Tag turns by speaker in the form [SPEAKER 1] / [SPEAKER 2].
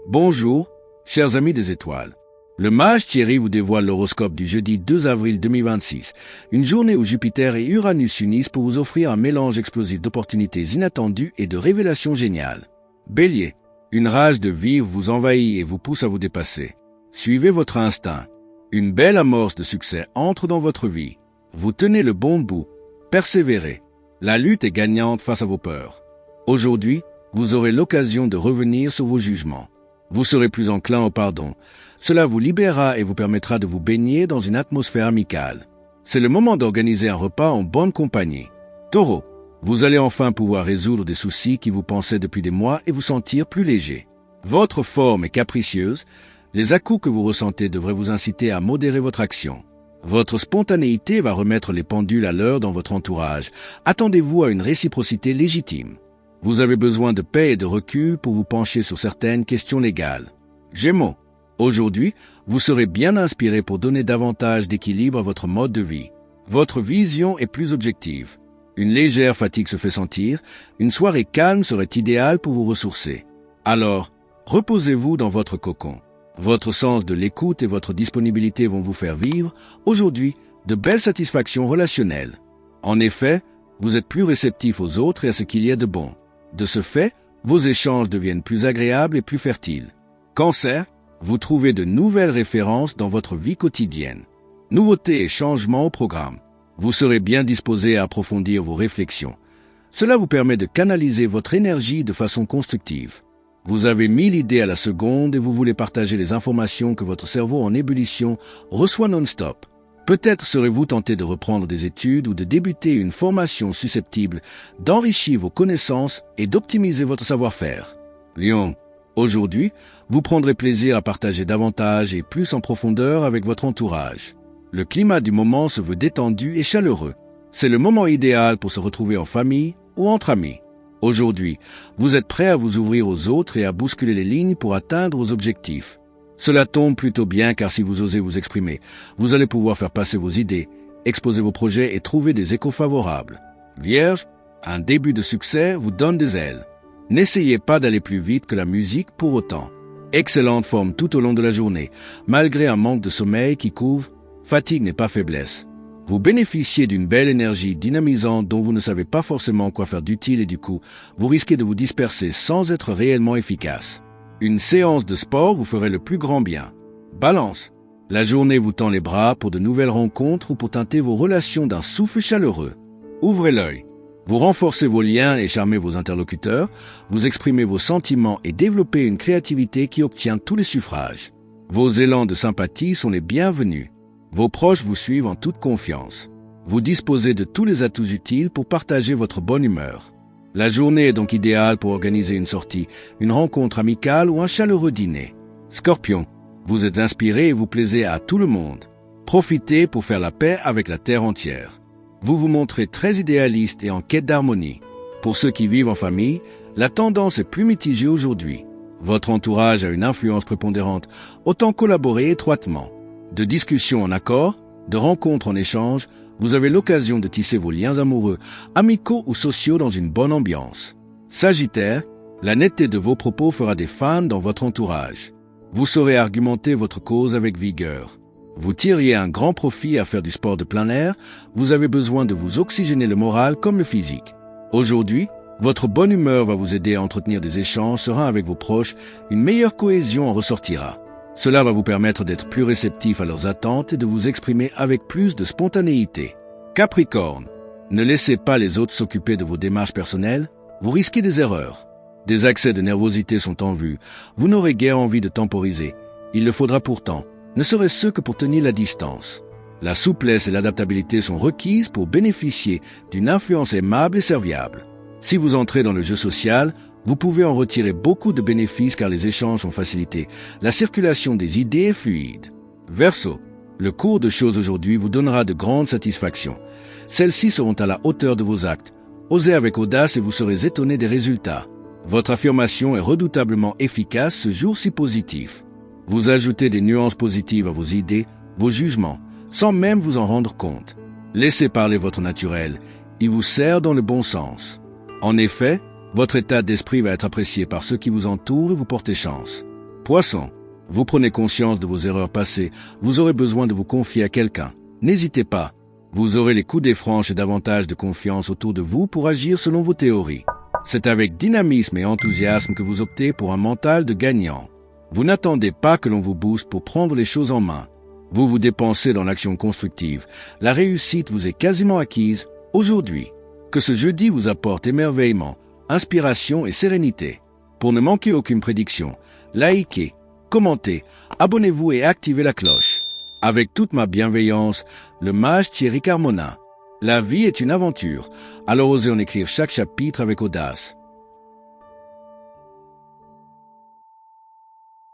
[SPEAKER 1] Bonjour, chers amis des étoiles. Le mage Thierry vous dévoile l'horoscope du jeudi 2 avril 2026, une journée où Jupiter et Uranus s'unissent pour vous offrir un mélange explosif d'opportunités inattendues et de révélations géniales. Bélier, une rage de vivre vous envahit et vous pousse à vous dépasser. Suivez votre instinct. Une belle amorce de succès entre dans votre vie. Vous tenez le bon bout. Persévérez. La lutte est gagnante face à vos peurs. Aujourd'hui, vous aurez l'occasion de revenir sur vos jugements. Vous serez plus enclin au pardon. Cela vous libérera et vous permettra de vous baigner dans une atmosphère amicale. C'est le moment d'organiser un repas en bonne compagnie. Taureau, vous allez enfin pouvoir résoudre des soucis qui vous pensaient depuis des mois et vous sentir plus léger. Votre forme est capricieuse. Les à-coups que vous ressentez devraient vous inciter à modérer votre action. Votre spontanéité va remettre les pendules à l'heure dans votre entourage. Attendez-vous à une réciprocité légitime. Vous avez besoin de paix et de recul pour vous pencher sur certaines questions légales. Gémeaux, aujourd'hui, vous serez bien inspiré pour donner davantage d'équilibre à votre mode de vie. Votre vision est plus objective. Une légère fatigue se fait sentir. Une soirée calme serait idéale pour vous ressourcer. Alors, reposez-vous dans votre cocon. Votre sens de l'écoute et votre disponibilité vont vous faire vivre, aujourd'hui, de belles satisfactions relationnelles. En effet, vous êtes plus réceptif aux autres et à ce qu'il y a de bon. De ce fait, vos échanges deviennent plus agréables et plus fertiles. Cancer, vous trouvez de nouvelles références dans votre vie quotidienne. Nouveautés et changements au programme. Vous serez bien disposé à approfondir vos réflexions. Cela vous permet de canaliser votre énergie de façon constructive. Vous avez 1000 idées à la seconde et vous voulez partager les informations que votre cerveau en ébullition reçoit non-stop. Peut-être serez-vous tenté de reprendre des études ou de débuter une formation susceptible d'enrichir vos connaissances et d'optimiser votre savoir-faire. Lion, aujourd'hui, vous prendrez plaisir à partager davantage et plus en profondeur avec votre entourage. Le climat du moment se veut détendu et chaleureux. C'est le moment idéal pour se retrouver en famille ou entre amis. Aujourd'hui, vous êtes prêt à vous ouvrir aux autres et à bousculer les lignes pour atteindre vos objectifs. Cela tombe plutôt bien car si vous osez vous exprimer, vous allez pouvoir faire passer vos idées, exposer vos projets et trouver des échos favorables. Vierge, un début de succès vous donne des ailes. N'essayez pas d'aller plus vite que la musique pour autant. Excellente forme tout au long de la journée, malgré un manque de sommeil qui couvre, fatigue n'est pas faiblesse. Vous bénéficiez d'une belle énergie dynamisante dont vous ne savez pas forcément quoi faire d'utile et du coup, vous risquez de vous disperser sans être réellement efficace. Une séance de sport vous ferait le plus grand bien. Balance, la journée vous tend les bras pour de nouvelles rencontres ou pour teinter vos relations d'un souffle chaleureux. Ouvrez l'œil. Vous renforcez vos liens et charmez vos interlocuteurs, vous exprimez vos sentiments et développez une créativité qui obtient tous les suffrages. Vos élans de sympathie sont les bienvenus. Vos proches vous suivent en toute confiance. Vous disposez de tous les atouts utiles pour partager votre bonne humeur. La journée est donc idéale pour organiser une sortie, une rencontre amicale ou un chaleureux dîner. Scorpion, vous êtes inspiré et vous plaisez à tout le monde. Profitez pour faire la paix avec la terre entière. Vous vous montrez très idéaliste et en quête d'harmonie. Pour ceux qui vivent en famille, la tendance est plus mitigée aujourd'hui. Votre entourage a une influence prépondérante, autant collaborer étroitement. De discussions en accord, de rencontres en échange, vous avez l'occasion de tisser vos liens amoureux, amicaux ou sociaux dans une bonne ambiance. Sagittaire, la netteté de vos propos fera des fans dans votre entourage. Vous saurez argumenter votre cause avec vigueur. Vous tiriez un grand profit à faire du sport de plein air, vous avez besoin de vous oxygéner le moral comme le physique. Aujourd'hui, votre bonne humeur va vous aider à entretenir des échanges sereins avec vos proches, une meilleure cohésion en ressortira. Cela va vous permettre d'être plus réceptif à leurs attentes et de vous exprimer avec plus de spontanéité. Capricorne, ne laissez pas les autres s'occuper de vos démarches personnelles, vous risquez des erreurs. Des accès de nervosité sont en vue, vous n'aurez guère envie de temporiser. Il le faudra pourtant, ne serait-ce que pour tenir la distance. La souplesse et l'adaptabilité sont requises pour bénéficier d'une influence aimable et serviable. Si vous entrez dans le jeu social, vous pouvez en retirer beaucoup de bénéfices car les échanges sont facilités. La circulation des idées est fluide. Verseau, le cours de choses aujourd'hui vous donnera de grandes satisfactions. Celles-ci seront à la hauteur de vos actes. Osez avec audace et vous serez étonné des résultats. Votre affirmation est redoutablement efficace ce jour si positif. Vous ajoutez des nuances positives à vos idées, vos jugements, sans même vous en rendre compte. Laissez parler votre naturel. Il vous sert dans le bon sens. En effet, votre état d'esprit va être apprécié par ceux qui vous entourent et vous portez chance. Poisson, vous prenez conscience de vos erreurs passées, vous aurez besoin de vous confier à quelqu'un. N'hésitez pas. Vous aurez les coudées franches et davantage de confiance autour de vous pour agir selon vos théories. C'est avec dynamisme et enthousiasme que vous optez pour un mental de gagnant. Vous n'attendez pas que l'on vous booste pour prendre les choses en main. Vous vous dépensez dans l'action constructive. La réussite vous est quasiment acquise aujourd'hui. Que ce jeudi vous apporte émerveillement, inspiration et sérénité. Pour ne manquer aucune prédiction, likez, commentez, abonnez-vous et activez la cloche. Avec toute ma bienveillance, le mage Thierry Carmona. La vie est une aventure, alors osez en écrire chaque chapitre avec audace.